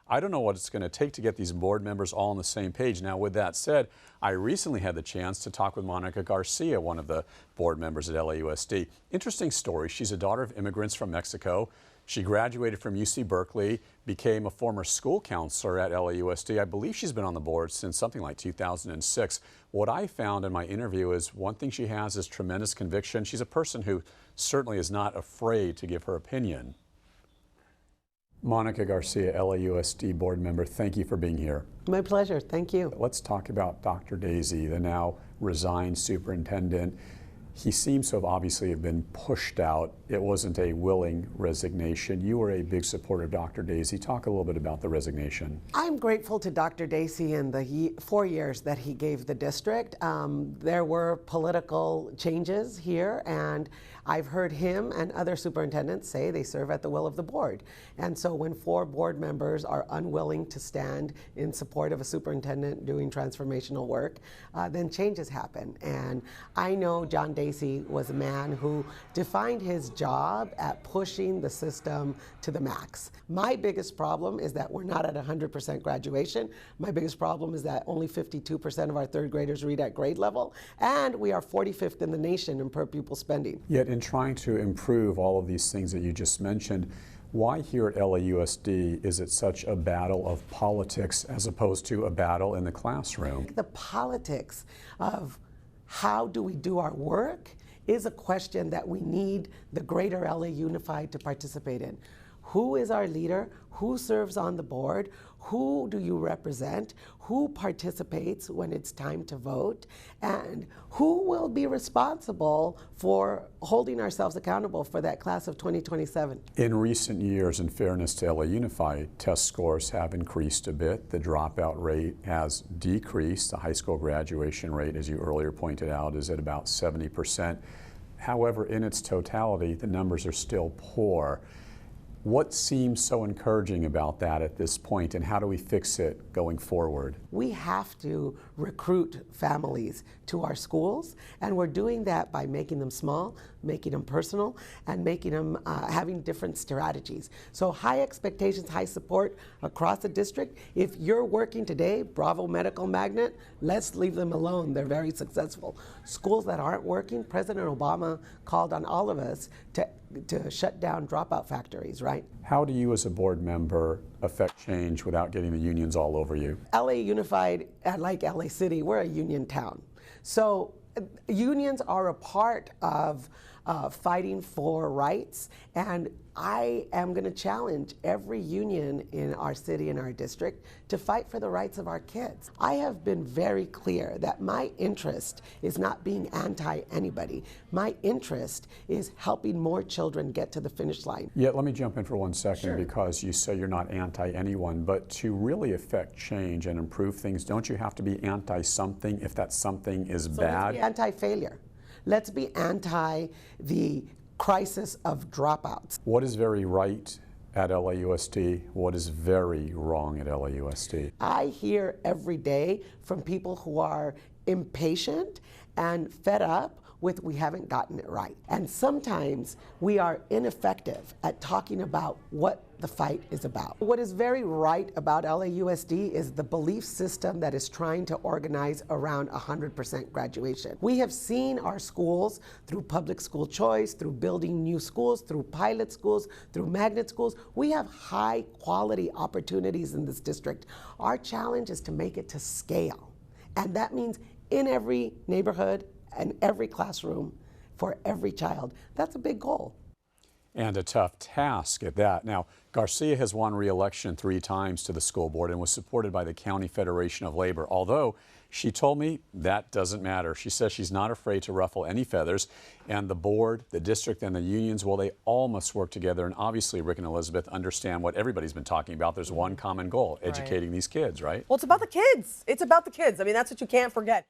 I don't know what it's going to take to get these board members all on the same page. Now, with that said, I recently had the chance to talk with Monica Garcia, one of the board members at LAUSD. Interesting story. She's a daughter of immigrants from Mexico. She graduated from UC Berkeley, became a former school counselor at LAUSD. I believe she's been on the board since something like 2006. What I found in my interview is one thing she has is tremendous conviction. She's a person who certainly is not afraid to give her opinion. Monica Garcia, LAUSD board member, thank you for being here. My pleasure, thank you. Let's talk about Dr. Daisy, the now resigned superintendent. He seems to have obviously been pushed out. It wasn't a willing resignation. You were a big supporter of Dr. Daisy. Talk a little bit about the resignation. I'm grateful to Dr. Daisy in the 4 years that he gave the district. There were political changes here, and I've heard him and other superintendents say they serve at the will of the board. And so when 4 board members are unwilling to stand in support of a superintendent doing transformational work, then changes happen. And I know John Daisy was a man who defined his job at pushing the system to the max. My biggest problem is that we're not at 100% graduation. My biggest problem is that only 52% of our third graders read at grade level, and we are 45th in the nation in per pupil spending. Yet in trying to improve all of these things that you just mentioned, why here at LAUSD is it such a battle of politics as opposed to a battle in the classroom? The politics of how do we do our work is a question that we need the greater LA Unified to participate in. Who is our leader? Who serves on the board? Who do you represent? Who participates when it's time to vote? And who will be responsible for holding ourselves accountable for that class of 2027? In recent years, in fairness to LA Unified, test scores have increased a bit. The dropout rate has decreased. The high school graduation rate, as you earlier pointed out, is at about 70%. However, in its totality, the numbers are still poor. What seems so encouraging about that at this point, and how do we fix it going forward? We have to recruit families to our schools, and we're doing that by making them small, making them personal, and making them having different strategies. So high expectations, high support across the district. If you're working today, Bravo Medical Magnet, let's leave them alone. They're very successful. Schools that aren't working, President Obama called on all of us to shut down dropout factories, right? How do you as a board member affect change without getting the unions all over you? LA Unified, like LA City, we're a union town. So unions are a part of fighting for rights, and I am going to challenge every union in our city and our district to fight for the rights of our kids. I have been very clear that my interest is not being anti-anybody. My interest is helping more children get to the finish line. Yet, let me jump in for 1 second. Sure. Because you say you're not anti-anyone, but to really affect change and improve things, don't you have to be anti-something if that something is bad? Let's be anti-failure. Let's be anti the crisis of dropouts. What is very right at LAUSD? What is very wrong at LAUSD? I hear every day from people who are impatient and fed up with we haven't gotten it right. And sometimes we are ineffective at talking about what the fight is about. What is very right about LAUSD is the belief system that is trying to organize around 100% graduation. We have seen our schools through public school choice, through building new schools, through pilot schools, through magnet schools. We have high quality opportunities in this district. Our challenge is to make it to scale. And that means in every neighborhood and every classroom for every child. That's a big goal. And a tough task at that. Now, Garcia has won re-election 3 times to the school board and was supported by the County Federation of Labor, although she told me that doesn't matter. She says she's not afraid to ruffle any feathers, and the board, the district, and the unions, well, they all must work together, and obviously Rick and Elizabeth understand what everybody's been talking about. There's one common goal, educating these kids, right? Well, it's about the kids. It's about the kids. I mean, that's what you can't forget.